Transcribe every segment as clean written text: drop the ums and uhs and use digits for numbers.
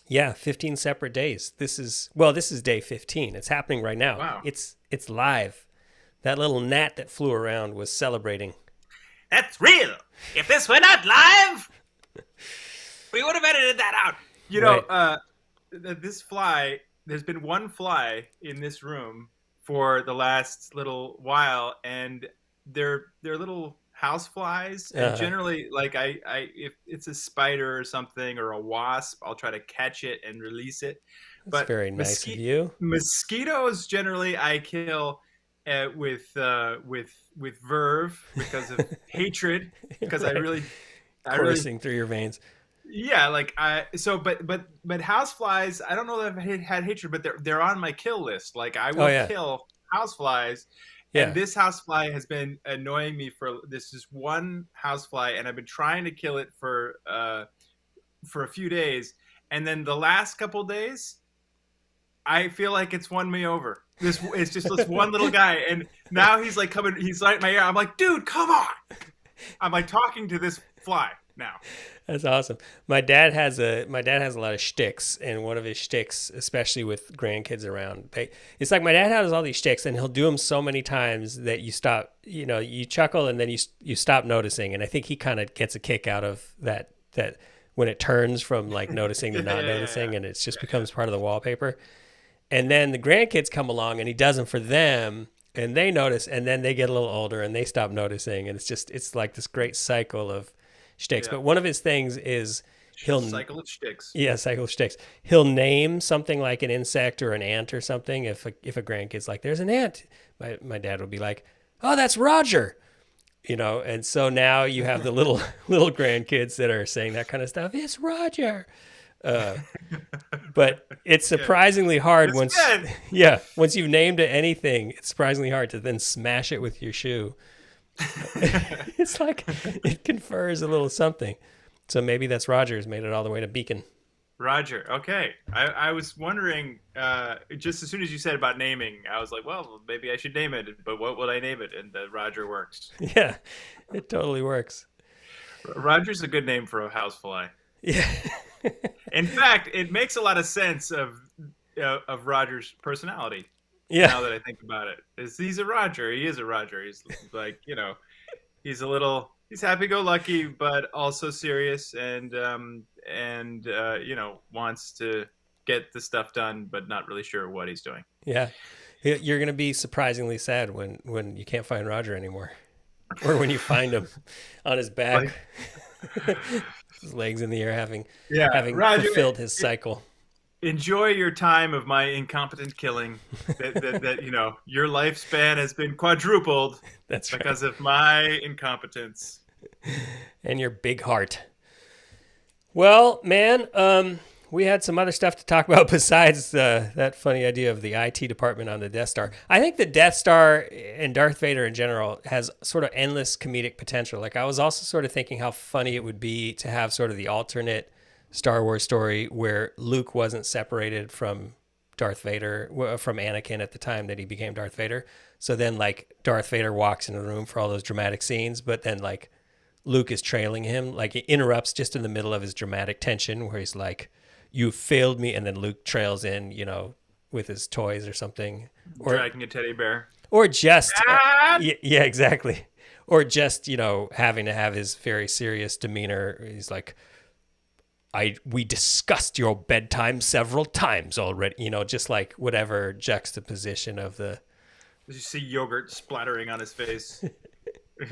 Yeah, 15 separate days. This is day 15. It's happening right now. Wow. It's live. That little gnat that flew around was celebrating. That's real. If this were not live, we would have edited that out. You know, Right. this fly, there's been one fly in this room for the last little while, and they're little house flies. And Uh, generally, like I if it's a spider or something or a wasp, I'll try to catch it and release it. that's But very nice of you. mosquitoes generally I kill with verve because of hatred. Because Right. I really Coursing through your veins. yeah, like I so but houseflies, I don't know that I've had hatred, but they're on my kill list. Like I Oh will yeah. kill houseflies, and Yeah. this housefly has been annoying me for this is one housefly, and I've been trying to kill it for a few days, and then the last couple days, I feel like it's won me over. This it's just this one little guy, and now he's like coming, he's right in my ear. I'm like, dude, come on! I'm like talking to this fly now. That's awesome. My dad has a lot of shticks, and one of his shticks, especially with grandkids around, it's like my dad has all these shticks, and he'll do them so many times that you stop, you chuckle, and then you stop noticing. And I think he kind of gets a kick out of that when it turns from like noticing to Yeah, not yeah, yeah, yeah. noticing, and it just Yeah, becomes part of the wallpaper. And then the grandkids come along, and he does them for them. And they notice, and then they get a little older, and they stop noticing, and it's like this great cycle of shticks. yeah. But one of his things is he'll Cycle of sticks. yeah, cycle of shticks. He'll name something like an insect or an ant or something. If a grandkid's like, "There's an ant," my dad will be like, "Oh, that's Roger." And so now you have the little little grandkids that are saying that kind of stuff. It's Roger. Uh, but it's Yeah, surprisingly hard it's once, good. yeah, once you've named it anything, it's surprisingly hard to then smash it with your shoe. It's like it confers a little something. So maybe that's Rogers made it all the way to Beacon. Roger. Okay. I was wondering, just as soon as you said about naming, I was like, well, maybe I should name it, but what would I name it? And Roger works. Yeah, it totally works. Roger's a good name for a housefly. Yeah. In fact, it makes a lot of sense of Roger's personality. Yeah. Now that I think about it, he's a Roger. He is a Roger. He's like he's a little he's happy-go-lucky, but also serious, and wants to get the stuff done, but not really sure what he's doing. Yeah. You're going to be surprisingly sad when you can't find Roger anymore, or when you find him on his back, Like, his legs in the air, yeah, having Roger, fulfilled his cycle. enjoy your time of my incompetent killing. That your lifespan has been quadrupled That's right. because of my incompetence. And your big heart. Well, man, we had some other stuff to talk about besides that funny idea of the IT department on the Death Star. I think the Death Star and Darth Vader in general has sort of endless comedic potential. Like I was also sort of thinking how funny it would be to have sort of the alternate Star Wars story where Luke wasn't separated from Darth Vader, from Anakin at the time that he became Darth Vader. So then like Darth Vader walks into the room for all those dramatic scenes, but then like Luke is trailing him, like he interrupts just in the middle of his dramatic tension where he's like, "You failed me," and then Luke trails in, with his toys or something, or Dragging a teddy bear. or just, Dad! yeah, exactly, or just having to have his very serious demeanor. He's like, we discussed your bedtime several times already," just like whatever juxtaposition of the You see yogurt splattering on his face,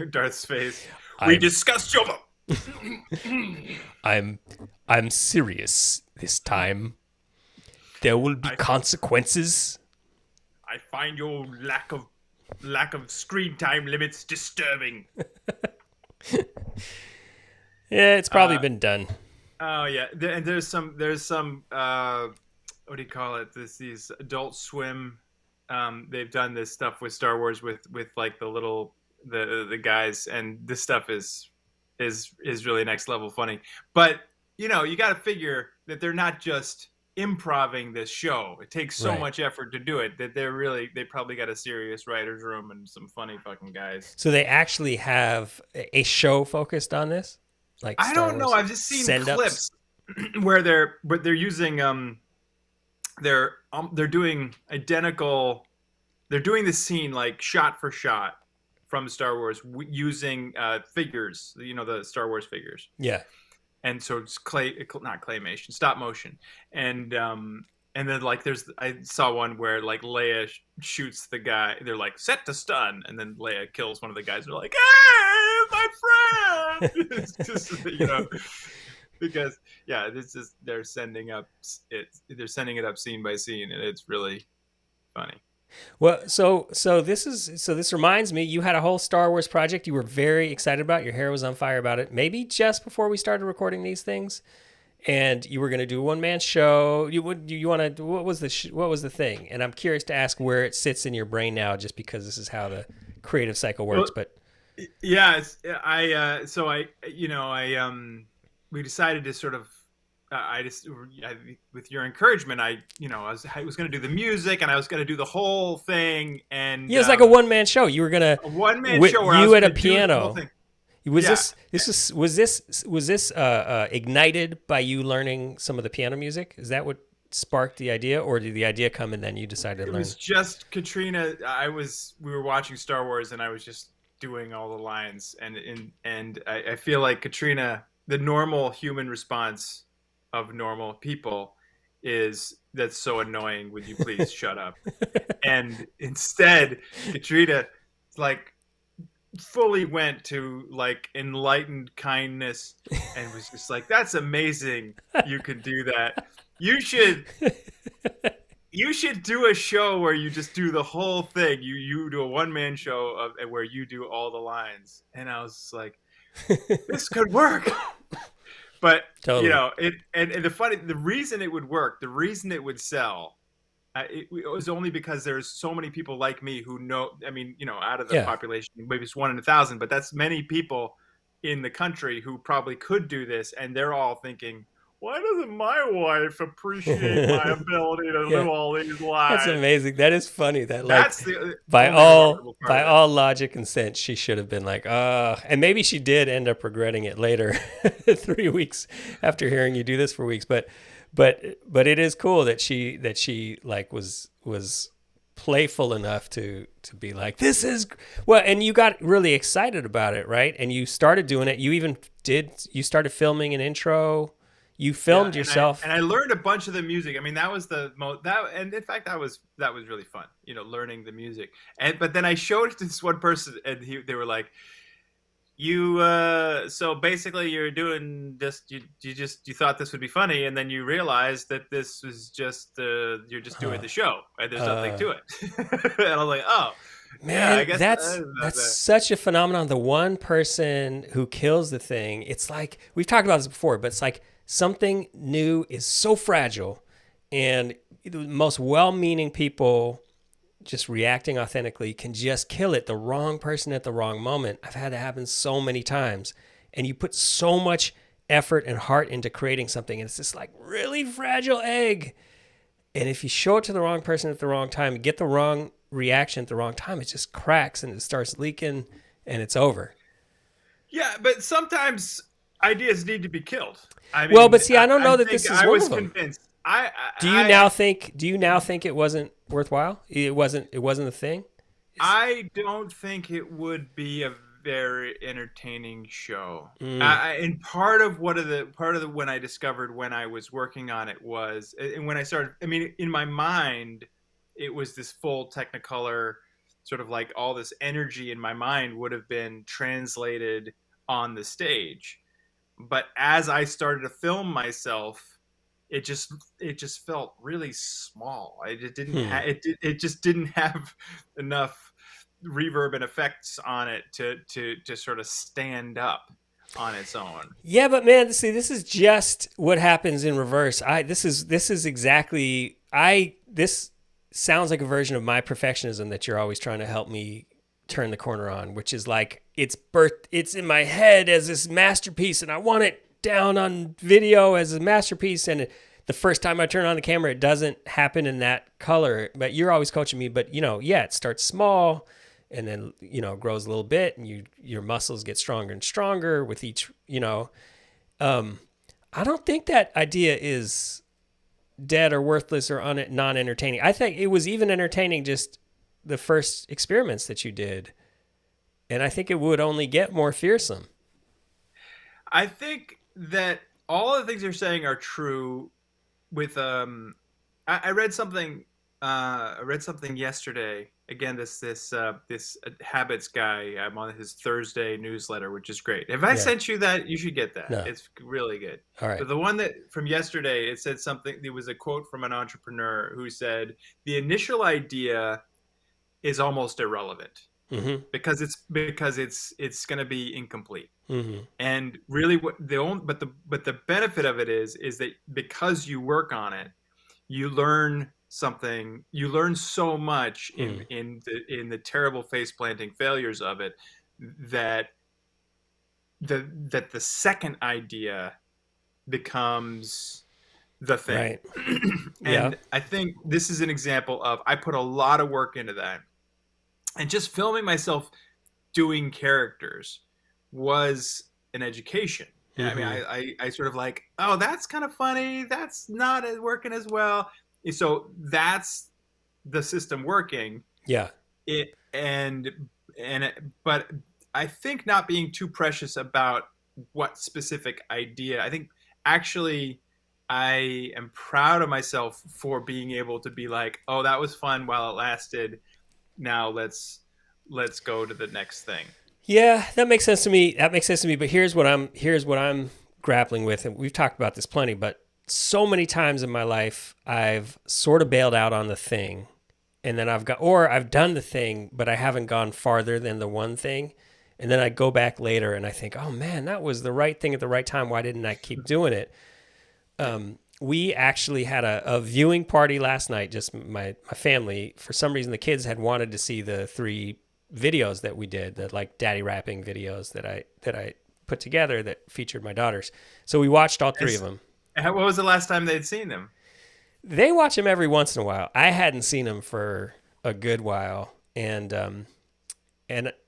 Darth's face. We I'm discussed your. I'm I'm serious this time. There will be I consequences. I find your lack of screen time limits disturbing. Yeah, it's probably Uh, been done. oh yeah, and there's some what do you call it? These Adult Swim. They've done this stuff with Star Wars with like the guys, and this stuff is really next level funny. But you got to figure that they're not just improving this show. It takes so Right. much effort to do it that they probably got a serious writers room and some funny fucking guys. So they actually have a show focused on this, like I Star don't know. Wars I've just seen send ups. clips. where they're using they're doing identical. They're doing the scene like shot for shot from Star Wars using figures, the Star Wars figures, Yeah. and so it's not claymation, stop motion, and then like I saw one where like Leia shoots the guy. They're like set to stun, and then Leia kills one of the guys. They're like, "Hey, my friend!" It's just because this is they're sending it up scene by scene, and it's really funny. Well, this reminds me, you had a whole Star Wars project you were very excited about. Your hair was on fire about it. Maybe just before we started recording these things, and you were going to do a one man show. You want to? What was the thing? And I'm curious to ask where it sits in your brain now, just because this is how the creative cycle works. But yeah, we decided to sort of with your encouragement, I was going to do the music and I was going to do the whole thing, and yeah, it's like a one man show. You were gonna a one man show where you I was at a gonna do the whole piano. thing. Was Yeah. this ignited by you learning some of the piano music? Is that what sparked the idea, or did the idea come and then you decided to It learn? was just Katrina. We were watching Star Wars, and I was just doing all the lines, and I feel like Katrina, the normal human response of normal people is, "That's so annoying. Would you please shut up?" And instead, Katrina, like, fully went to like enlightened kindness and was just like, "That's amazing. You can do that. You should." You should do a show where you just do the whole thing. You do a one man show where you do all the lines, and I was like, this could work. But Totally. the reason it would work, the reason it would sell, it was only because there's so many people like me who know. I mean, out of the Yeah. population, maybe it's 1 in 1,000, but that's many people in the country who probably could do this, and they're all thinking, why doesn't my wife appreciate my ability to Yeah. do all these lines? That's amazing. That is funny. That like That's the by only all remarkable part of it. all logic and sense, she should have been like, and maybe she did end up regretting it later, 3 weeks after hearing you do this for weeks. But it is cool that she like was playful enough to be like, this is well, and you got really excited about it, right? And you started doing it. You started filming an intro. You filmed yourself. And I learned a bunch of the music. I mean, that was the most and in fact that was really fun, learning the music. But then I showed it to this one person, and they were like, you so basically you're doing this, you thought this would be funny, and then you realized that this was just you're just doing the show and there's nothing to it. And I was like, oh man, yeah, I guess that's such a phenomenon. The one person who kills the thing, it's like, we've talked about this before, but it's like something new is so fragile, and the most well-meaning people just reacting authentically can just kill it. The wrong person at the wrong moment. I've had that happen so many times. And you put so much effort and heart into creating something, and it's this like really fragile egg. And if you show it to the wrong person at the wrong time, get the wrong reaction at the wrong time, it just cracks and it starts leaking and it's over. Yeah, but sometimes ideas need to be killed. I mean, well, but see, I don't know that this is one of them. I was convinced. Do you now think it wasn't worthwhile? It wasn't a thing? I don't think it would be a very entertaining show. And part of when I discovered when I was working on it was, and when I started, I mean, in my mind, it was this full Technicolor, sort of like all this energy in my mind would have been translated on the stage. But as I started to film myself, it just felt really small. It just didn't have enough reverb and effects on it to sort of stand up on its own. Yeah, but man, see, this is just what happens in reverse. This sounds like a version of my perfectionism that you're always trying to help me turn the corner on, which is like, it's in my head as this masterpiece, and I want it down on video as a masterpiece, and the first time I turn on the camera, it doesn't happen in that color. But you're always coaching me. But it starts small, and then grows a little bit, and your muscles get stronger and stronger with each. I don't think that idea is dead or worthless or non-entertaining. I think it was even entertaining just the first experiments that you did, and I think it would only get more fearsome. I think that all the things you're saying are true. With I read something. I read something yesterday. Again, this habits guy. I'm on his Thursday newsletter, which is great. If I Yeah. sent you that, you should get that. No. It's really good. All right. But the one that from yesterday, it said something. There was a quote from an entrepreneur who said, "The initial idea is almost irrelevant Mm-hmm. because it's going to be incomplete." Mm-hmm. And really, what the only but the benefit of it is that because you work on it, you learn something. You learn so much Mm. in the terrible face planting failures of it that the second idea becomes the thing. Right. Yeah. And I think this is an example of I put a lot of work into that, and just filming myself doing characters was an education. Yeah, I mean, Mm-hmm. I sort of like, oh, that's kind of funny. That's not working as well. So that's the system working. Yeah. It but I think not being too precious about what specific idea. I think actually I am proud of myself for being able to be like, oh, that was fun while it lasted. Now let's go to the next thing. Yeah, that makes sense to me. That makes sense to me. But here's what I'm grappling with, and we've talked about this plenty. But so many times in my life, I've sort of bailed out on the thing, and then I've done the thing, but I haven't gone farther than the one thing. And then I go back later and I think, oh man, that was the right thing at the right time. Why didn't I keep doing it? We actually had a viewing party last night, just my family. For some reason, the kids had wanted to see the three videos that we did, the like daddy rapping videos that I put together that featured my daughters. So we watched all three of them. What was the last time they'd seen them? They watch them every once in a while. I hadn't seen them for a good while, and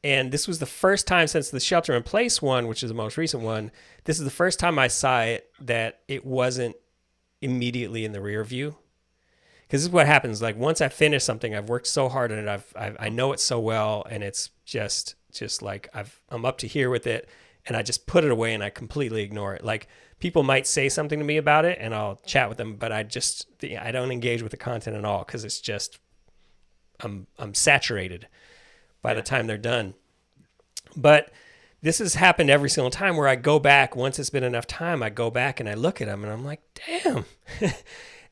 this was the first time since the shelter in place one, which is the most recent one. This is the first time I saw it that it wasn't immediately in the rear view. Because this is what happens. Like once I finish something, I've worked so hard on it. I know it so well, and it's just like I'm up to here with it, and I just put it away and I completely ignore it. Like people might say something to me about it, and I'll chat with them, but I don't engage with the content at all because it's just I'm saturated by the time they're done. But this has happened every single time where I go back once it's been enough time. I go back and I look at them and I'm like, damn.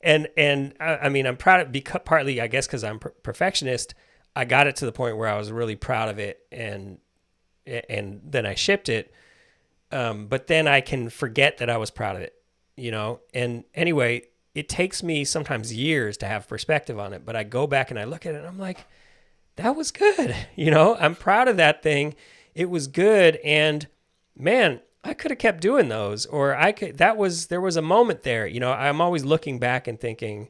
and I mean, I'm proud of because partly I guess because I'm perfectionist. I got it to the point where I was really proud of it, and then I shipped it. But then I can forget that I was proud of it, you know. And anyway, it takes me sometimes years to have perspective on it. But I go back and I look at it and I'm like, that was good. You know, I'm proud of that thing. It was good. And man, I could have kept doing those, or there was a moment there, you know. I'm always looking back and thinking,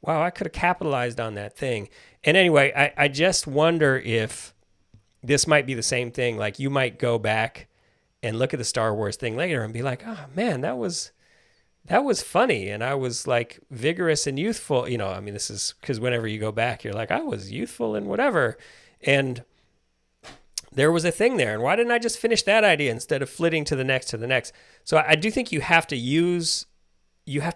wow, I could have capitalized on that thing. And anyway, I just wonder if this might be the same thing. Like you might go back and look at the Star Wars thing later and be like, oh man, that was funny. And I was like vigorous and youthful. You know, I mean, this is because whenever you go back, you're like, I was youthful and whatever. And there was a thing there. And why didn't I just finish that idea instead of flitting to the next? So I do think you have to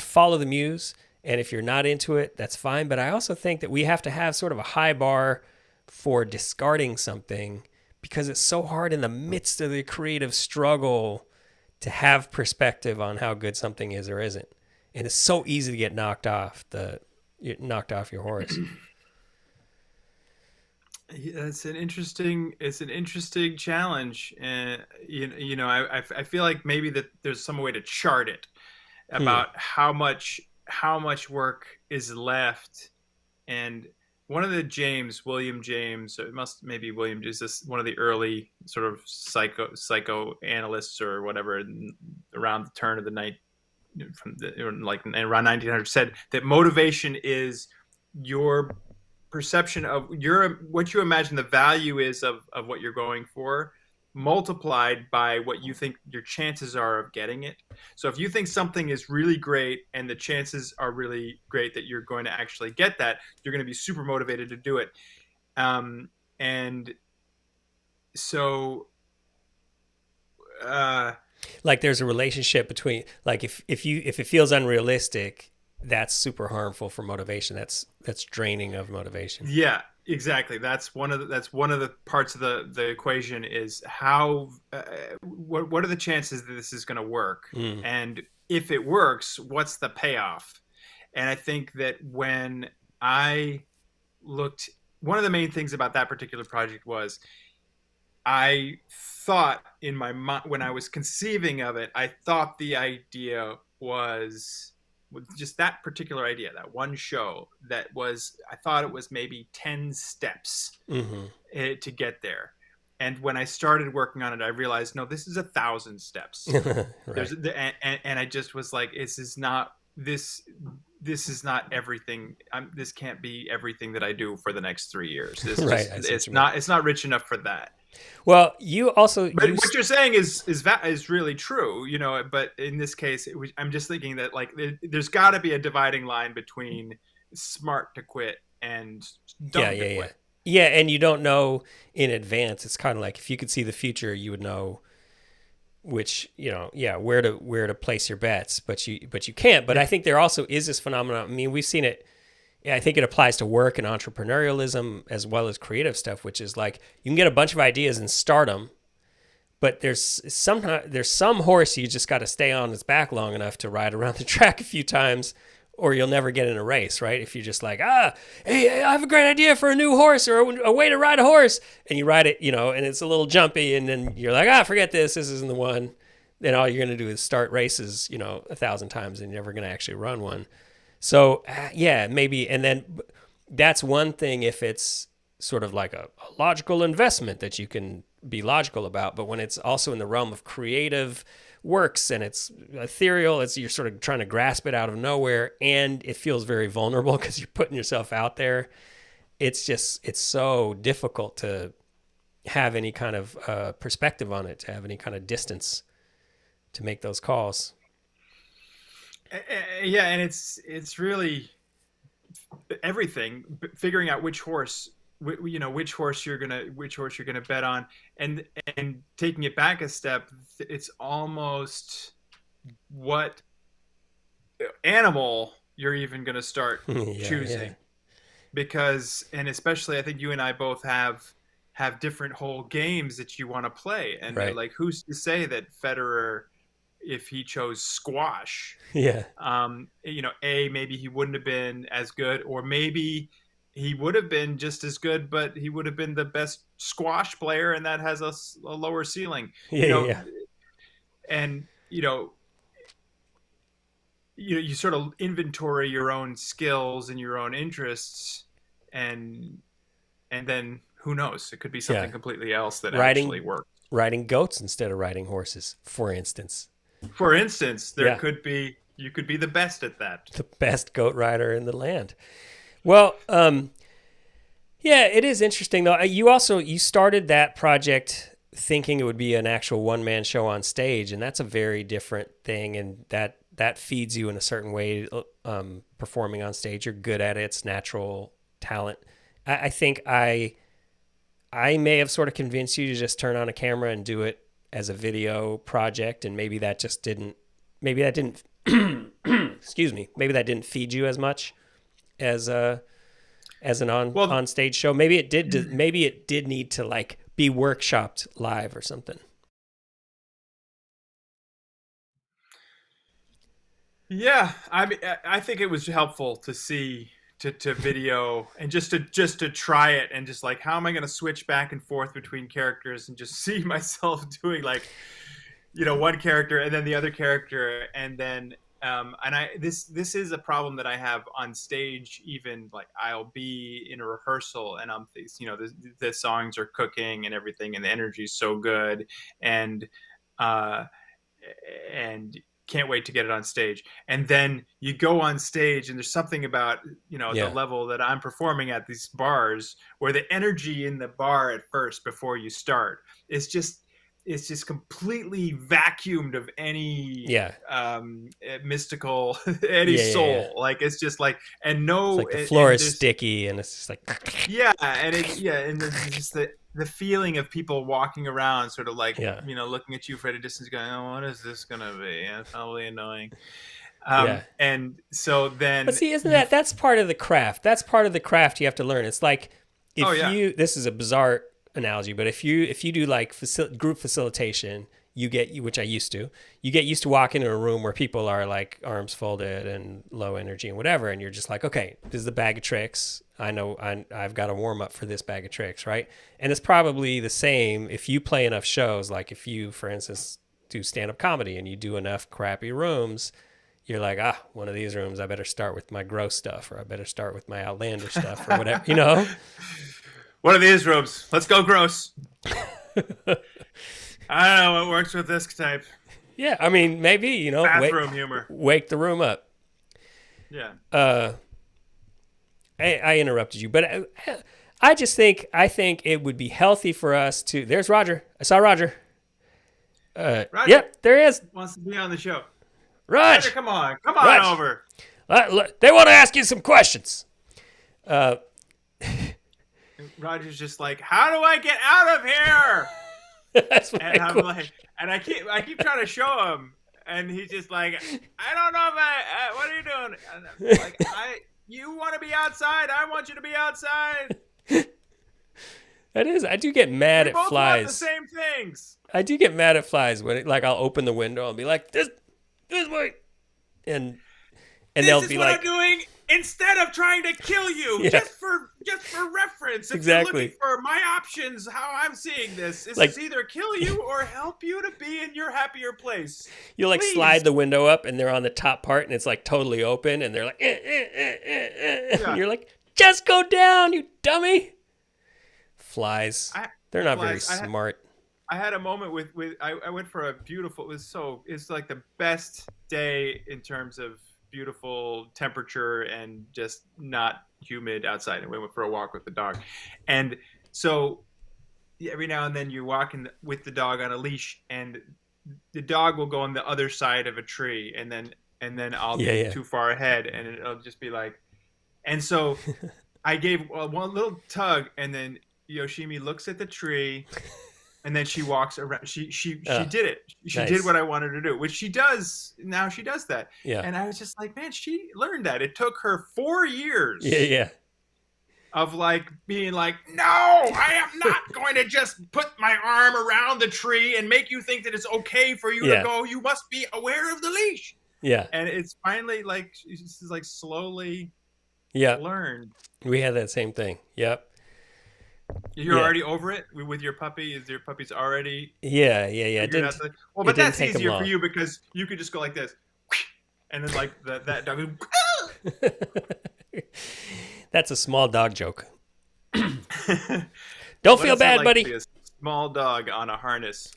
follow the muse. And if you're not into it, that's fine. But I also think that we have to have sort of a high bar for discarding something because it's so hard in the midst of the creative struggle to have perspective on how good something is or isn't. And it's so easy to get knocked off your horse. Yeah, it's an interesting challenge, and I feel like maybe that there's some way to chart it Hmm. about how much work is left. And one of the William James, so it must maybe William is this one of the early sort of psychoanalysts or whatever around the turn of the night like around 1900 said that motivation is your perception of what you imagine the value is of what you're going for, multiplied by what you think your chances are of getting it. So if you think something is really great and the chances are really great that you're going to actually get that, you're going to be super motivated to do it. And so, uh, Like there's a relationship between, like, if it feels unrealistic, that's super harmful for motivation. That's draining of motivation. yeah, exactly. That's one of the parts of the equation is how what are the chances that this is going to work, Mm. and if it works, what's the payoff? And I think that when I looked, one of the main things about that particular project was I thought in my mind when I was conceiving of it, I thought the idea was with just that particular idea, that one show that was, I thought it was maybe 10 steps Hmm. to get there. And when I started working on it, I realized, no, this is 1,000 steps. Right. And I just was like, this is not everything. This can't be everything that I do for the next 3 years. This Right. just, I see what you mean. it's not rich enough for that. Well, you also But what used. you're saying is really true, you know. But in this case, I'm just thinking that like there's got to be a dividing line between smart to quit and Yeah, dumb to yeah, yeah. quit. Yeah, and you don't know in advance. It's kind of like if you could see the future, you would know which, yeah, where to place your bets, but you can't. But I Yeah, think there also is this phenomenon. I mean, we've seen it. Yeah, I think it applies to work and entrepreneurialism as well as creative stuff, which is like you can get a bunch of ideas and start them, but there's some horse you just got to stay on its back long enough to ride around the track a few times, or you'll never get in a race, right? If you're just like, hey, I have a great idea for a new horse or a way to ride a horse, and you ride it, and it's a little jumpy, and then you're like, forget this, this isn't the one. Then all you're gonna do is start races, 1,000 times, and you're never gonna actually run one. So yeah, maybe, and then that's one thing if it's sort of like a logical investment that you can be logical about. But when it's also in the realm of creative works and it's ethereal, you're sort of trying to grasp it out of nowhere, and it feels very vulnerable because you're putting yourself out there. It's so difficult to have any kind of perspective on it, to have any kind of distance to make those calls. yeah, and it's really everything. Figuring out which horse you're gonna bet on, and taking it back a step, it's almost what animal you're even gonna start Yeah, yeah, choosing, because and especially I think you and I both have different whole games that you want to play, and right. like who's to say that Federer, if he chose squash, Yeah, maybe he wouldn't have been as good, or maybe he would have been just as good, but he would have been the best squash player, and that has a lower ceiling, yeah, you yeah, know, yeah. and you sort of inventory your own skills and your own interests, and then who knows, it could be Yeah. something completely else that actually Riding works. riding goats instead of riding horses, for instance. For instance, Yeah, you could be the best at that. the best goat rider in the land. Well, yeah, it is interesting though. You started that project thinking it would be an actual one man show on stage, and that's a very different thing, and that feeds you in a certain way. Performing on stage, you're good at it. It's natural talent. I think I may have sort of convinced you to just turn on a camera and do it as a video project, and maybe that didn't excuse me, maybe that didn't feed you as much as an Well, on stage show. Maybe it did. Maybe it did need to like be workshopped live or something. yeah, I mean, I think it was helpful to see to video and just to try it, and just like how am I going to switch back and forth between characters and just see myself doing like one character and then the other character, and then and I this is a problem that I have on stage. Even like I'll be in a rehearsal and the songs are cooking and everything, and the energy is so good, and uh and can't wait to get it on stage. And then you go on stage, and there's something about the Yeah, level that I'm performing at, these bars, where the energy in the bar at first before you start is just it's just completely vacuumed of any Yeah. mystical any Yeah, yeah, yeah. soul. Like it's just like and It's no like the floor and is there's sticky and it's just like yeah and it yeah and there's just the feeling of people walking around sort of like yeah. looking at you for at a distance going, oh, what is this gonna be? It's probably annoying. Yeah. And so But then see, isn't you that's part of the craft. That's part of the craft you have to learn. It's like oh if yeah. you this is a bizarre analogy, but if you do like group facilitation, you get which I used to. You get used to walking in a room where people are like arms folded and low energy and whatever, and you're just like, okay, this is the bag of tricks. I know I've got to warm up for this bag of tricks, right? And it's probably the same if you play enough shows. Like if you, for instance, do stand up comedy and you do enough crappy rooms, you're like, one of these rooms, I better start with my gross stuff, or I better start with my outlandish stuff, or whatever, you know? One of these rooms. Let's go gross. I don't know what works with this type. Yeah, I mean, maybe, Bathroom humor. wake the room up. Yeah. I interrupted you, but I think it would be healthy for us to. There's Roger. I saw Roger. Roger Yep, there he is. wants to be on the show. Raj, Roger, come on Raj. over. They want to ask you some questions. Roger's just like, how do I get out of here? That's And my I'm question. like, and I keep trying to show him, and he's just like, I don't know if what are you doing? And I'm like, you want to be outside? I want you to be outside. That is, I do get mad We at both flies. want the same things. I do get mad at flies when I'll open the window and be like, this way, and This they'll is be what like, I'm doing instead of trying to kill you. Yeah. Just for reference. If Exactly. you're looking for my options, how I'm seeing this is Like- either kill you or help you to be in your happier place. you like Please. slide the window up and they're on the top part and it's like totally open and they're like, and you're like, just go down, you dummy. Flies, they're not very Flies, smart. I had a moment with I went for a beautiful. It's like the best day in terms of beautiful temperature and just not humid outside. And we went for a walk with the dog, and so every now and then you're walking with the dog on a leash, and the dog will go on the other side of a tree, and then I'll be too far ahead, and it'll just be like, and so I gave one little tug, and then Yoshimi looks at the tree. And then she walks around. She did it. She Nice. did what I wanted her to do, which she does now. She does that. Yeah. And I was just like, man, she learned that. It took her 4 years. Yeah. Of like being like, no, I am not going to just put my arm around the tree and make you think that it's okay for you to go. You must be aware of the leash. Yeah. And it's finally like she's like slowly Yeah. learned. We had that same thing. Yep. You're already over it with your puppy. Is your puppy's already? Yeah. It didn't. Well, but it didn't that's take 'em easier long. for you because you could just go like this, and then like that dog. That's a small dog joke. Don't What feel does it bad, like buddy. to be a small dog on a harness.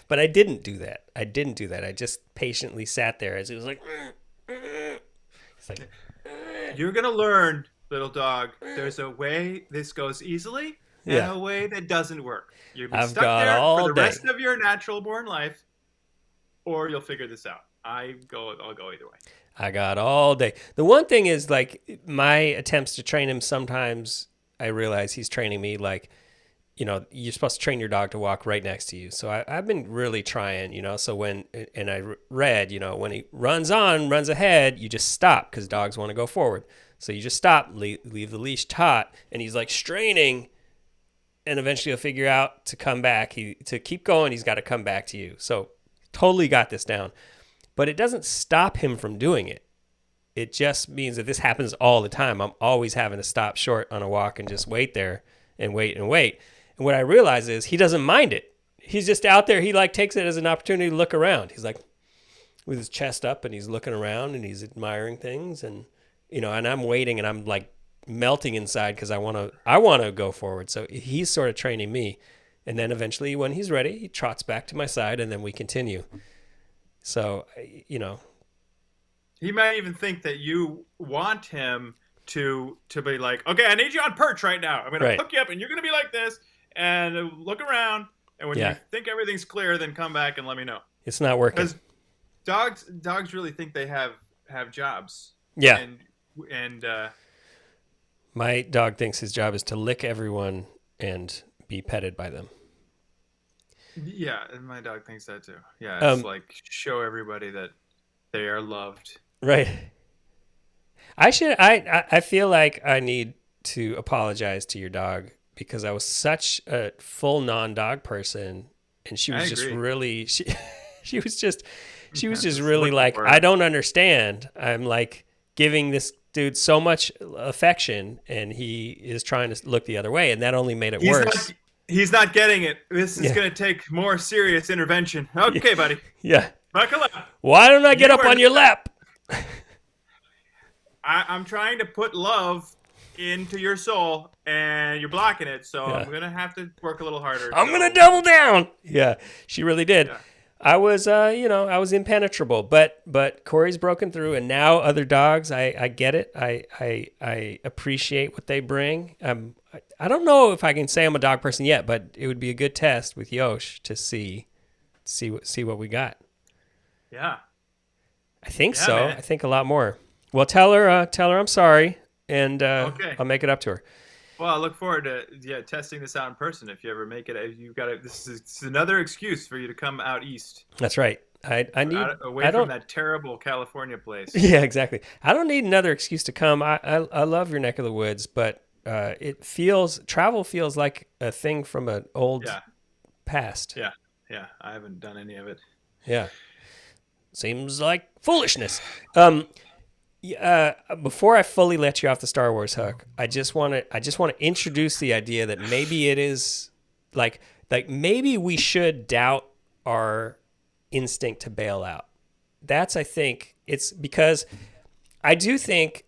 But I didn't do that. I just patiently sat there as it was like. It's like. You're gonna learn, little dog. There's a way this goes easily, and a way that doesn't work. You'll be I've stuck got there all for the day. rest of your natural born life, or you'll figure this out. I'll go either way. I got all day. The one thing is like my attempts to train him, sometimes I realize he's training me like, you're supposed to train your dog to walk right next to you. So I've been really trying, so and I read, when he runs ahead, you just stop because dogs want to go forward. So you just stop, leave the leash taut, and he's like straining, and eventually he'll figure out to come back. To keep going, he's got to come back to you. So totally got this down. But it doesn't stop him from doing it. It just means that this happens all the time. I'm always having to stop short on a walk and just wait there and wait and wait. And what I realize is he doesn't mind it. He's just out there. He like takes it as an opportunity to look around. He's like with his chest up and he's looking around and he's admiring things. And, and I'm waiting and I'm like melting inside because I want to go forward. So he's sort of training me. And then eventually when he's ready, he trots back to my side and then we continue. So, He might even think that you want him to be like, okay, I need you on perch right now. I'm going to hook you up and you're going to be like this. and look around. And when you Yeah. think everything's clear, then come back and let me know. It's not working. Because dogs really think they have jobs, Yeah. and My dog thinks his job is to lick everyone and be petted by them. yeah, and my dog thinks that too. Yeah, it's Um, like show everybody that they are loved. right. I feel like I need to apologize to your dog because I was such a full non-dog person, and she I was just agree. really she was just she was I'm just just really looking like, for I her. don't understand. I'm like giving this dude so much affection, and he is trying to look the other way, and that only made it He's worse. not. He's not getting it. This is Yeah, going to take more serious intervention. yeah, Okay, buddy, yeah. buckle up. Why don't I get You up are. on your lap? I'm trying to put love into your soul, and you're blocking it. So Yeah. I'm gonna have to work a little harder. I'm gonna So double down. Yeah, she really did. yeah, I was, I was impenetrable, but Corey's broken through, and now other dogs, I get it. I appreciate what they bring. I don't know if I can say I'm a dog person yet, but it would be a good test with Yosh to see what we got. yeah, I think yeah, so. man. I think a lot more. Well, tell her I'm sorry, and Okay. I'll make it up to her. Well, I look forward to testing this out in person. If you ever make it, you got to. This is another excuse for you to come out east, That's right. I need. away I from don't. that terrible California place. Yeah, exactly. I don't need another excuse to come. I love your neck of the woods, but travel feels like a thing from an old Yeah, past. yeah, yeah. I haven't done any of it. Yeah, seems like foolishness. Before I fully let you off the Star Wars hook, I just want to introduce the idea that maybe it is like maybe we should doubt our instinct to bail out. That's, I think, it's because I do think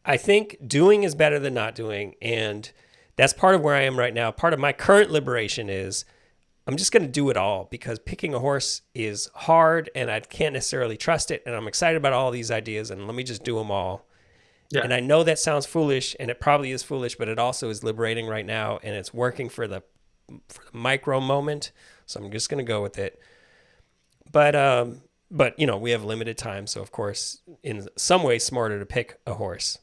I think doing is better than not doing, and that's part of where I am right now. Part of my current liberation is I'm just going to do it all because picking a horse is hard and I can't necessarily trust it, and I'm excited about all these ideas, and let me just do them all. Yeah, And I know that sounds foolish, and it probably is foolish, but it also is liberating right now, and it's working for the micro moment. So I'm just going to go with it. But we have limited time, so of course, in some ways, smarter to pick a horse.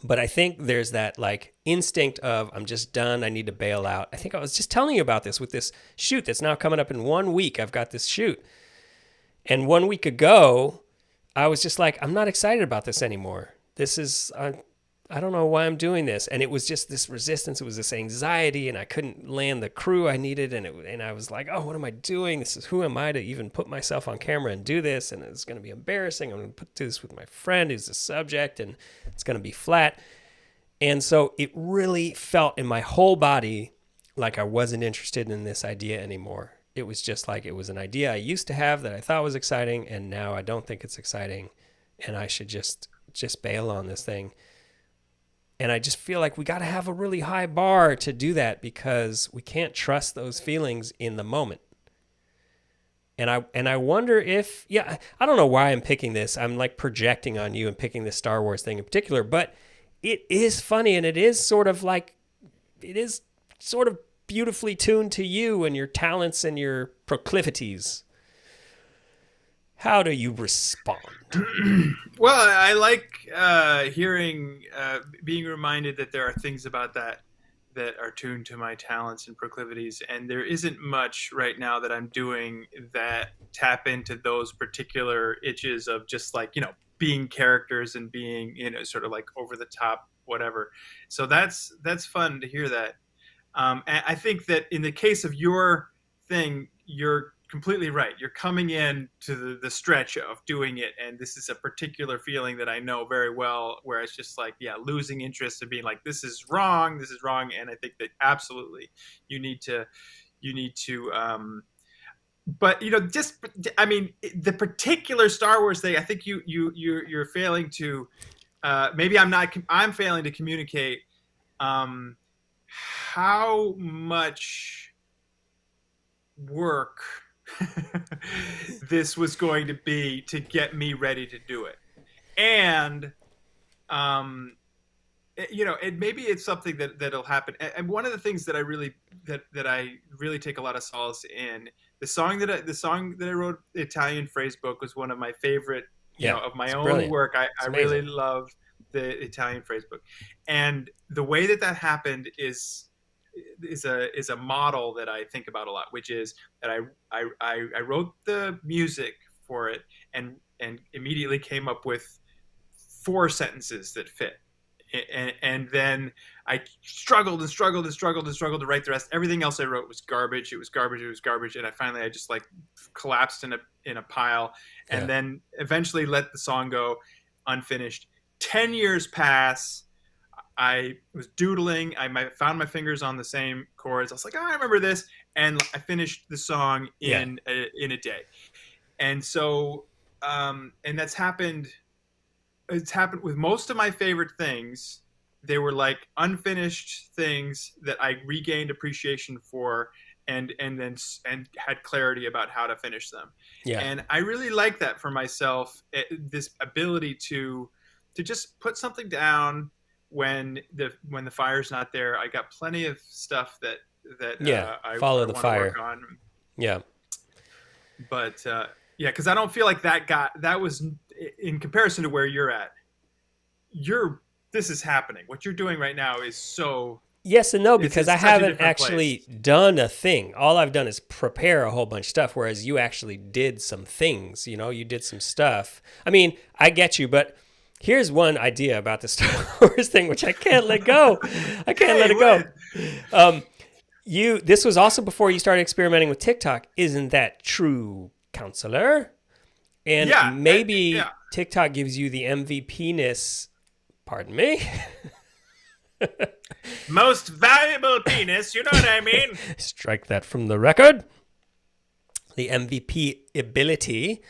But I think there's that like instinct of I'm just done. I need to bail out. I think I was just telling you about this with this shoot that's now coming up in 1 week. I've got this shoot, and 1 week ago, I was just like, I'm not excited about this anymore. This is I don't know why I'm doing this. And it was just this resistance. It was this anxiety, and I couldn't land the crew I needed. And I was like, oh, what am I doing? Who am I to even put myself on camera and do this? And it's going to be embarrassing. I'm going to do this with my friend who's the subject, and it's going to be flat. And so it really felt in my whole body like I wasn't interested in this idea anymore. It was just like it was an idea I used to have that I thought was exciting, and now I don't think it's exciting, and I should just bail on this thing. And I just feel like we got to have a really high bar to do that because we can't trust those feelings in the moment. And I wonder if, yeah, I don't know why I'm picking this. I'm like projecting on you and picking this Star Wars thing in particular, but it is funny, and it is sort of beautifully tuned to you and your talents and your proclivities. How do you respond? Well, I like hearing, being reminded that there are things about that are tuned to my talents and proclivities, and there isn't much right now that I'm doing that tap into those particular itches of just like being characters and being sort of like over the top whatever. So that's fun to hear that. And I think that in the case of your thing, you're completely right. You're coming in to the stretch of doing it, and this is a particular feeling that I know very well, where it's just like, yeah, losing interest and being like, this is wrong, and I think that absolutely you need to, but just I mean, the particular Star Wars thing, I think you're failing to, maybe I'm failing to communicate how much work this was going to be to get me ready to do it. And you know, and maybe it's something that'll happen. And one of the things that I really take a lot of solace in, the song that I wrote, the Italian phrase book, was one of my favorite, you know, Yeah, of my it's own brilliant. work. It's I really amazing. love the Italian phrase book, and the way that that happened is a model that I think about a lot, which is that I wrote the music for it, and immediately came up with four sentences that fit. And then I struggled and struggled and struggled and struggled to write the rest. Everything else I wrote was garbage. It was garbage. It was garbage. And I just like collapsed in a pile, and Yeah. then eventually let the song go unfinished. 10 years pass. I was doodling. Found my fingers on the same chords. I was like, oh, I remember this, and I finished the song Yeah. in a day. And so, and that's happened. It's happened with most of my favorite things. They were like unfinished things that I regained appreciation for, and had clarity about how to finish them. Yeah. And I really like that for myself. This ability to just put something down when the fire's not there. I got plenty of stuff Yeah. I Follow the want to work fire. on, Yeah. but yeah, because I don't feel like that was in comparison to where you're at. You're This is happening. What you're doing right now is so Yes and no, because I it's such a haven't different actually place. done a thing. All I've done is prepare a whole bunch of stuff, whereas you actually did some things. You know, you did some stuff. I mean, I get you, but here's one idea about the Star Wars thing, which I can't let go. I can't let Hey, it go. what? Um, this was also before you started experimenting with TikTok. Isn't that true, counselor? And Yeah, yeah. maybe TikTok gives you the MVP ness. Pardon me. Most valuable penis. You know what I mean? Strike that from the record. The MVP ability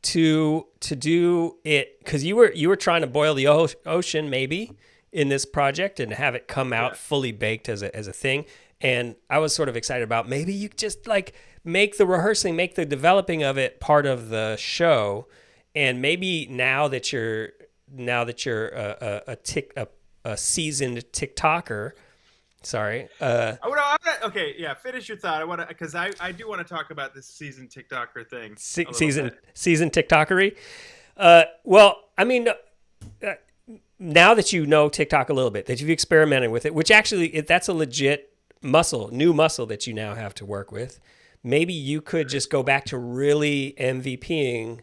to do it, because you were trying to boil the ocean maybe in this project and have it come out Yeah. fully baked as a thing. And I was sort of excited about maybe you just like make the rehearsing, make the developing of it part of the show, and maybe now that you're a seasoned TikToker. Sorry. Okay, yeah. Finish your thought. I want to because I do want to talk about this season TikToker thing a little Season bit. TikTokery. Well, I mean, now that you know TikTok a little bit, that you've experimented with it, which actually that's a legit new muscle that you now have to work with. Maybe you could just go back to really MVPing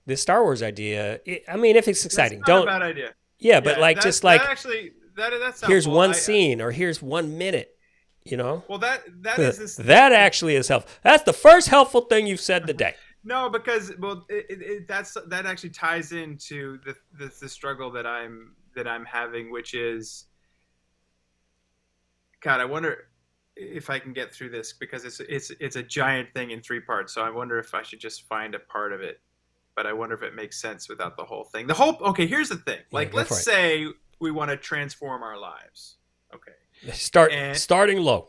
this Star Wars idea. I mean, if it's That's exciting, not a don't. bad idea. Yeah, but Yeah, like just that like actually that sounds here's cool. one scene or here's 1 minute. You know, Well, that is this. that actually is helpful. That's the first helpful thing you've said today. No, because well, that actually ties into the struggle that I'm having, which is, God, I wonder if I can get through this because it's a giant thing in three parts. So I wonder if I should just find a part of it, but I wonder if it makes sense without the whole thing. Okay, here's the thing. Yeah, Like, go let's for it. say we want to transform our lives. Okay, and Starting low.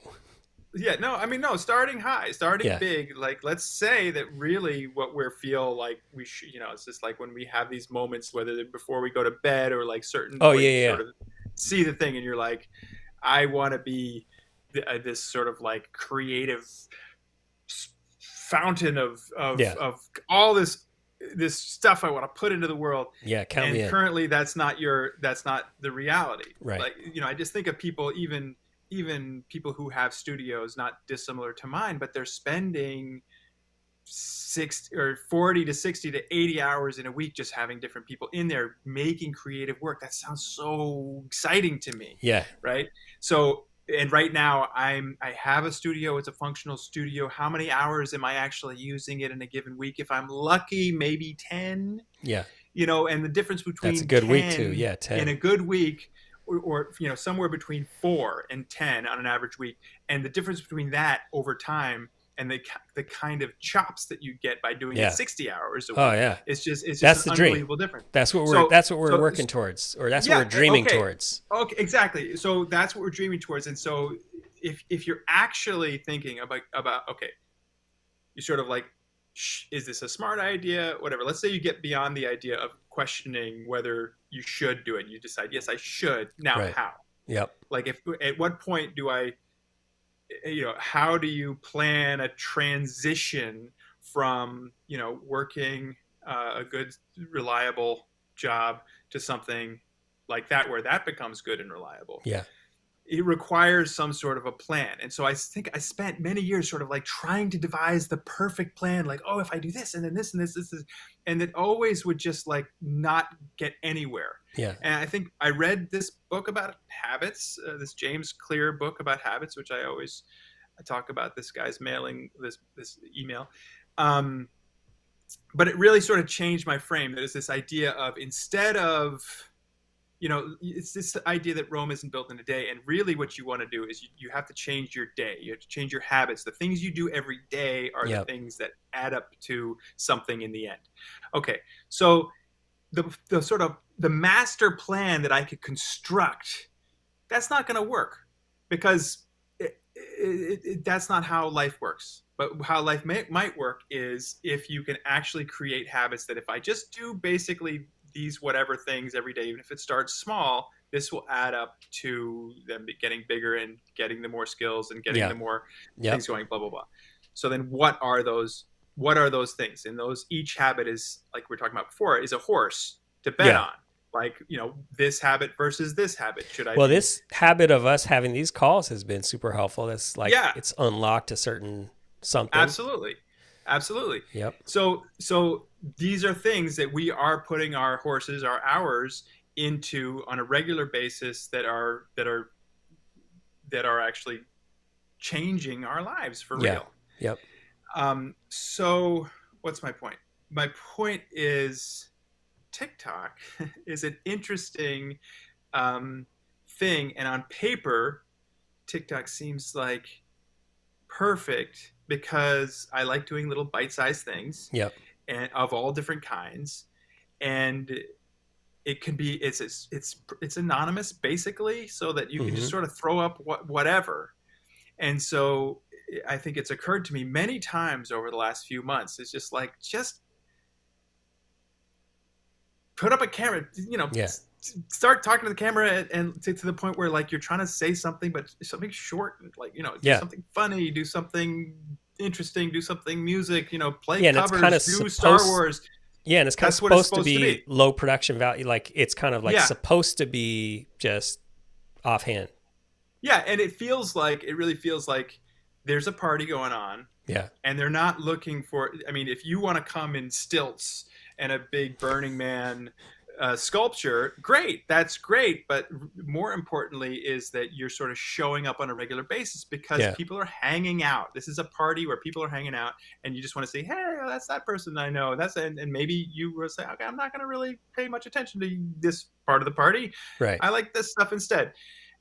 yeah, no, I mean, no, starting high, starting Yeah. big. Like, let's say that really what we feel like we should, it's just like when we have these moments, whether they're before we go to bed or like certain Oh where yeah, you yeah, sort of see the thing and you're like, I want to be this sort of like creative fountain yeah, of all this stuff I want to put into the world. yeah. Count me And in. currently that's not the reality. Right. Like, I just think of people, even people who have studios not dissimilar to mine, but they're spending 60 or 40 to 60 to 80 hours in a week just having different people in there making creative work. That sounds so exciting to me, Yeah, right? So, and right now I have a studio. It's a functional studio. How many hours am I actually using it in a given week? If I'm lucky, maybe 10. yeah. And the difference That's a between good week too. 10 Yeah, in 10. a good week, or somewhere between 4 and 10 on an average week, and the difference between that over time and the kind of chops that you get by doing it Yeah. 60 hours a Oh week, yeah. it's just That's an the dream. unbelievable difference. That's what we're So that's what we're so working towards, or that's what yeah, we're dreaming okay, towards. okay, exactly. So that's what we're dreaming towards. And so if you're actually thinking about okay, you sort of like is this a smart idea? Whatever. Let's say you get beyond the idea of questioning whether you should do it. You decide, yes, I should. Now, Right. how? Yep. Like, if at what point do I, how do you plan a transition from, working a good, reliable job to something like that, where that becomes good and reliable? Yeah. It requires some sort of a plan. And so I think I spent many years sort of like trying to devise the perfect plan, like, oh, if I do this and then this and this, and it always would just like not get anywhere. Yeah. And I think I read this book about habits, this James Clear book about habits, which I talk about this guy's mailing this email. But it really sort of changed my frame. There's this idea of, instead of, it's this idea that Rome isn't built in a day. And really what you want to do is you have to change your day. You have to change your habits. The things you do every day are the things that add up to something in the end. Okay. So the sort of the master plan that I could construct, that's not going to work, because that's not how life works. But how life might work is if you can actually create habits that, if I just do basically these whatever things every day, even if it starts small, this will add up to them getting bigger and getting the more skills and getting the more things going, blah, blah, blah. So then what are those things? And each habit is, like we were talking about before, is a horse to bet on. Like, this habit versus this habit. This habit of us having these calls has been super helpful. It's like, it's unlocked a certain something. Absolutely. Yep. So these are things that we are putting our horses, our hours, into on a regular basis that are actually changing our lives for real. Yep. So what's my point? My point is, TikTok is an interesting thing, and on paper, TikTok seems like perfect, because I like doing little bite-sized things, and of all different kinds, and it can be it's anonymous, basically, so that you can just sort of throw up whatever. And so I think it's occurred to me many times over the last few months, it's just like, just put up a camera, start talking to the camera, and to the point where, like, you're trying to say something, but something short, like, do something funny, do something interesting, do something music, play covers, kind of do Star Wars. Yeah, and it's kind of supposed to be low production value. Like, it's kind of like supposed to be just offhand. Yeah, and it really feels like there's a party going on. Yeah. And they're not looking for, if you want to come in stilts and a big Burning Man sculpture, great, that's great. But more importantly is that you're sort of showing up on a regular basis, because people are hanging out. This is a party where people are hanging out, and you just want to say, hey, that's that person I know. And maybe you will say, okay, I'm not going to really pay much attention to this part of the party. Right. I like this stuff instead.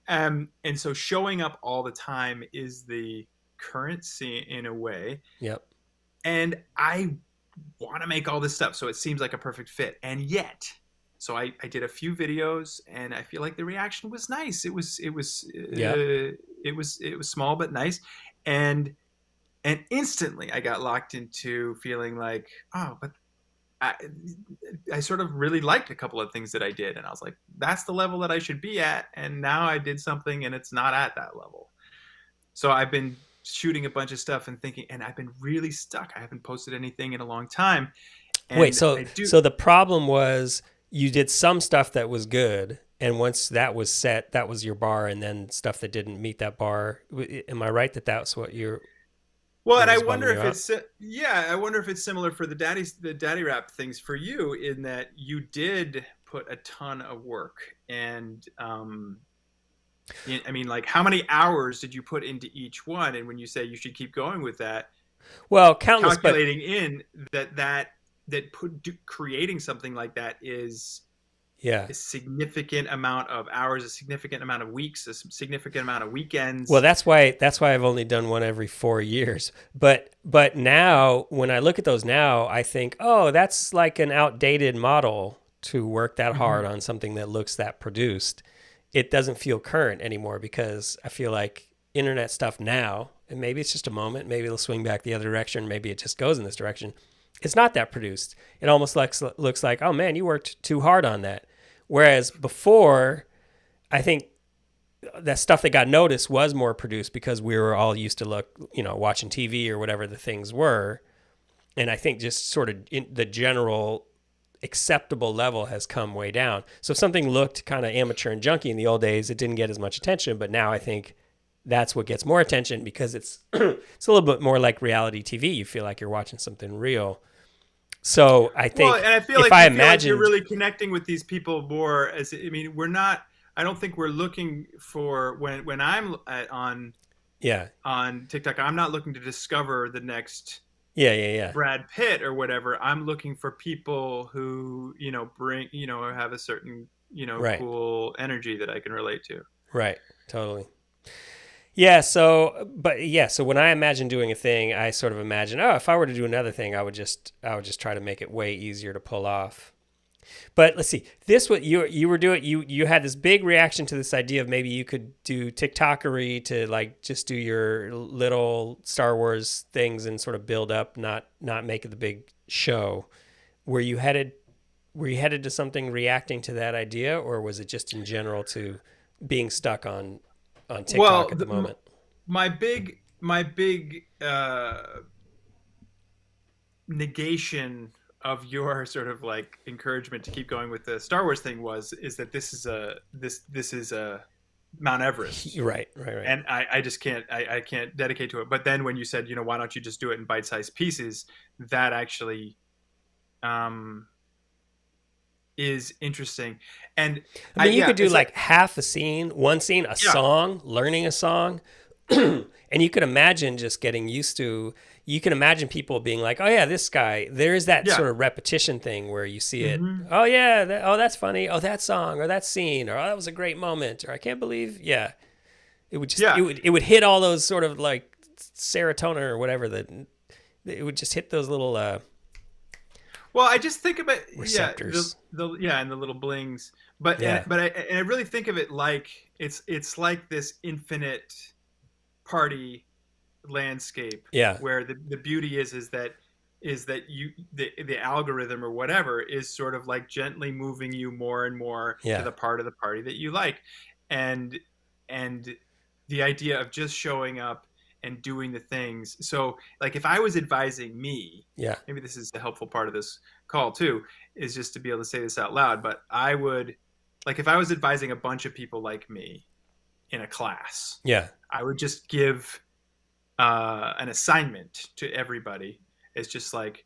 And so showing up all the time is the currency in a way. Yep. And I want to make all this stuff, so it seems like a perfect fit. And yet, so I did a few videos, and I feel like the reaction was nice. It was small but nice, and instantly I got locked into feeling like, oh, but I sort of really liked a couple of things that I did, and I was like, that's the level that I should be at. And now I did something, and it's not at that level. So I've been shooting a bunch of stuff and thinking, and I've been really stuck. I haven't posted anything in a long time. And wait, so the problem was, you did some stuff that was good, and once that was set, that was your bar, and then stuff that didn't meet that bar. Am I right that that's what you're? Well, and I wonder if it's similar for the daddy rap things for you, in that you did put a ton of work, and like, how many hours did you put into each one? And when you say you should keep going with that, well, countless, calculating in creating something like that is a significant amount of hours, a significant amount of weeks, a significant amount of weekends. Well, that's why I've only done one every 4 years. But now, when I look at those now, I think, oh, that's like an outdated model to work that hard on something that looks that produced. It doesn't feel current anymore, because I feel like internet stuff now, and maybe it's just a moment. Maybe it'll swing back the other direction. Maybe it just goes in this direction. It's not that produced. It almost looks like, oh man, you worked too hard on that. Whereas before, I think that stuff that got noticed was more produced because we were all used to watching TV or whatever the things were. And I think just sort of the general acceptable level has come way down. So if something looked kind of amateur and junky in the old days, it didn't get as much attention. But now I think that's what gets more attention because it's it's a little bit more like reality TV. You feel like you're watching something real. So I think and I feel if like I you feel like imagined, you're really connecting with these people more. We're not. I don't think we're looking for when I'm yeah, on TikTok. I'm not looking to discover the next yeah, Brad Pitt or whatever. I'm looking for people who bring or have a certain right, cool energy that I can relate to. right, totally. Yeah. So when I imagine doing a thing, I sort of imagine, oh, if I were to do another thing, I would just try to make it way easier to pull off. But let's see. This what you were doing. You had this big reaction to this idea of maybe you could do TikTokery to like just do your little Star Wars things and sort of build up, not make it the big show. Were you headed Were you headed to something reacting to that idea, or was it just in general to being stuck on TikTok at the moment? My big negation of your sort of like encouragement to keep going with the Star Wars thing is that this is a Mount Everest, Right. and I just I can't dedicate to it. But then when you said, why don't you just do it in bite-sized pieces, that actually is interesting. And I mean, you could do it's like half a scene, one scene, a song, learning a song. And you could imagine just getting used to, you can imagine people being like, oh yeah, this guy, there is that sort of repetition thing where you see it. Mm-hmm. Oh yeah. That's funny. Oh, that song or that scene, or oh, that was a great moment. Or I can't believe. Yeah. It would just, it would hit all those sort of like serotonin or whatever that it would just hit those little, Well, I just think about receptors. And the little blings, but Yeah. I really think of it like it's like this infinite party landscape. Yeah. Where the beauty is that the algorithm or whatever is sort of like gently moving you more and more Yeah. to the part of the party that you like, and and the idea of just showing up and doing the things. So like if I was advising me, Yeah. maybe this is the helpful part of this call too, is just to be able to say this out loud, but I would, like, if I was advising a bunch of people like me in a class, Yeah. I would just give an assignment to everybody. It's just like,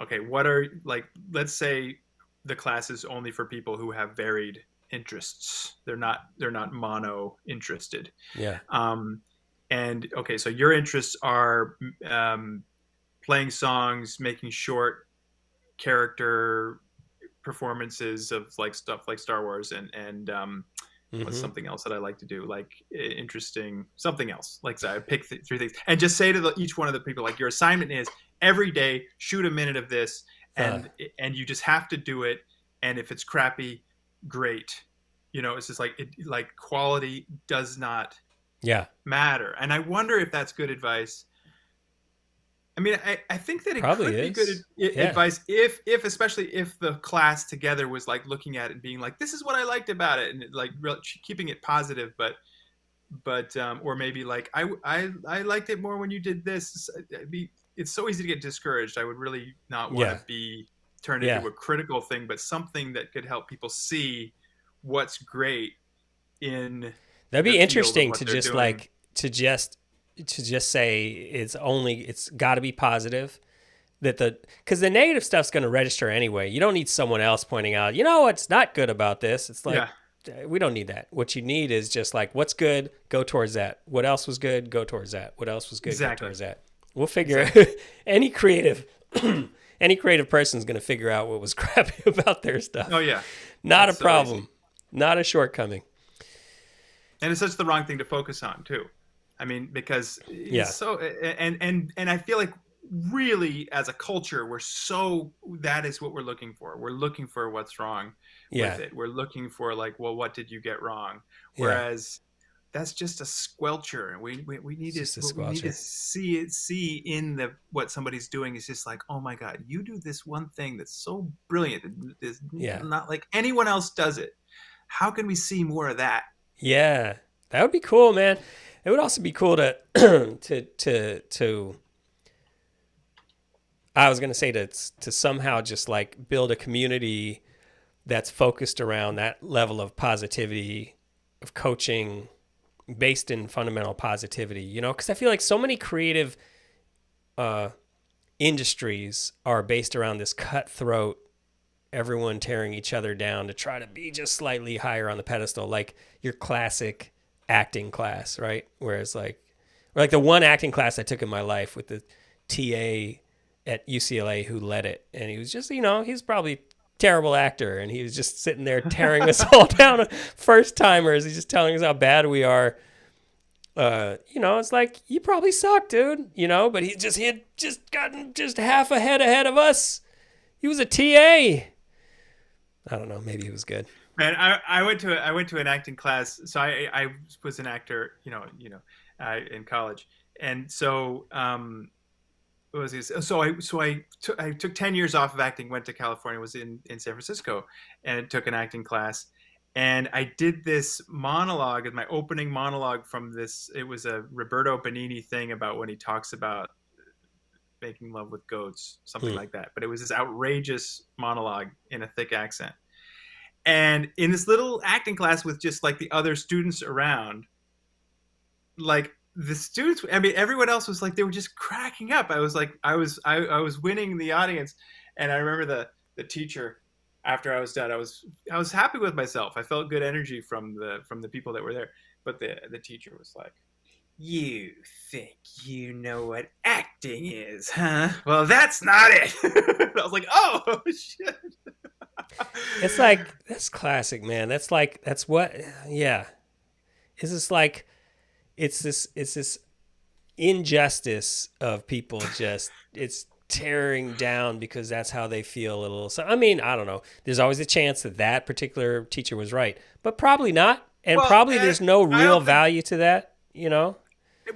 okay, what are, like, let's say the class is only for people who have varied interests. They're not mono interested. Yeah. And okay, so your interests are playing songs, making short character performances of like stuff like Star Wars, and what's something else that I like to do, like interesting something else. Like, so I pick three things and just say to each one of the people, like, your assignment is every day shoot a minute of this, and you just have to do it. And if it's crappy, great. It's just like like quality does not matter. And I wonder if that's good advice. I mean, I think that it Probably could be good advice if especially if the class together was like looking at it and being like, this is what I liked about it, and like keeping it positive, but or maybe like I liked it more when you did this. It's so easy to get discouraged. I would really not want to be turned into a critical thing, but something that could help people see what's great in. That'd be interesting to just doing. Like to just say it's got to be positive, that because the negative stuff's going to register anyway. You don't need someone else pointing out, what's not good about this. It's like, we don't need that. What you need is just like, what's good, go towards that. What else was good, go towards that. What else was good, go towards that. We'll figure any creative person's going to figure out what was crappy about their stuff. Oh yeah. Not a problem. Not a shortcoming. And it's such the wrong thing to focus on too. I mean, because it's so, and I feel like really as a culture, that is what we're looking for. We're looking for what's wrong with it. We're looking for like, well, what did you get wrong? Whereas that's just a squelcher. We need It's to, just a what we need to squelcher. see in the what somebody's doing is just like, oh my god, you do this one thing that's so brilliant, it's Yeah. not like anyone else does it. How can we see more of that? Yeah. That would be cool, man. It would also be cool to to I was gonna say to somehow just like build a community that's focused around that level of positivity, of coaching based in fundamental positivity, you know, because I feel like so many creative uh, industries are based around this cutthroat, everyone tearing each other down to try to be just slightly higher on the pedestal, like your classic acting class, right? Whereas like the one acting class I took in my life with the TA at UCLA who led it, and he was just, you know, he's probably terrible actor, and he was just sitting there tearing us all down, first timers. He's just telling us how bad we are. You know, it's like, you probably suck, dude, you know, but he had just gotten just half a head ahead of us. He was a TA. I don't know, maybe he was good. Man, I went to an acting class. So I was an actor, in college, and so what was this? I took 10 years off of acting. Went to California. Was in San Francisco, and took an acting class. And I did this monologue, my opening monologue from this. It was a Roberto Benigni thing about when he talks about making love with goats, something Hmm. like that. But it was this outrageous monologue in a thick accent. And in this little acting class with just like the other students around, like the students, I mean, everyone else was like, they were just cracking up. I was like, I was winning the audience. And I remember the teacher, after I was done, I was happy with myself. I felt good energy from the people that were there. But the teacher was like, you think you know what acting is, huh? Well, that's not it. I was like, oh shit. It's like, that's classic, man. That's what, yeah. It's just like, it's this injustice of people just, it's tearing down because that's how they feel a little. So, I mean, I don't know. There's always a chance that that particular teacher was right, but probably not. And Well, probably there's no I real don't think. value to that, you know?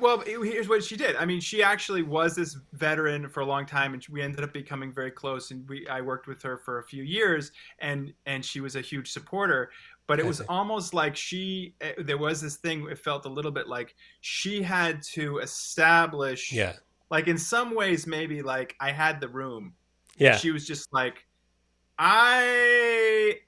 Well, here's what she did. I mean, she actually was this veteran for a long time, and we ended up becoming very close. And I worked with her for a few years, and she was a huge supporter. But it was Okay. almost like there was this thing. It felt a little bit like she had to establish, Yeah. like in some ways, maybe like I had the room, and Yeah. she was just like, I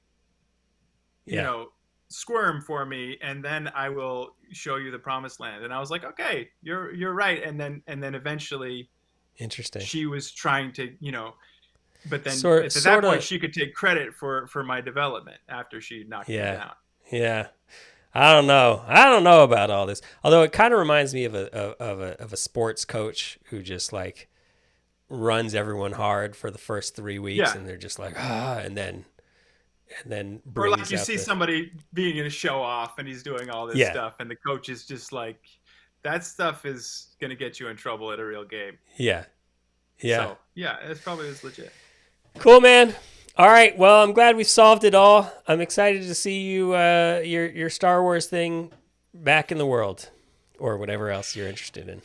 you Yeah. know, squirm for me, and then I will show you the promised land. And I was like, okay, you're right. And then eventually Interesting. she was trying to, but then at that Sort point of. she could take credit for my development after she knocked me Yeah. down. Yeah. I don't know. I don't know about all this. Although it kind of reminds me of a sports coach who just like runs everyone hard for the first 3 weeks, Yeah. and they're just like, and then Or like brings you out see the, somebody being in a show off and he's doing all this yeah, stuff and the coach is just like, that stuff is going to get you in trouble at a real game. yeah, yeah. So yeah, it's probably was legit. Cool, man. All right. Well, I'm glad we've solved it all. I'm excited to see you, your Star Wars thing back in the world, or whatever else you're interested in.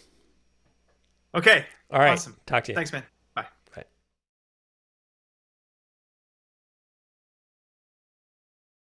Okay. All right. Awesome. Talk to you. Thanks, man.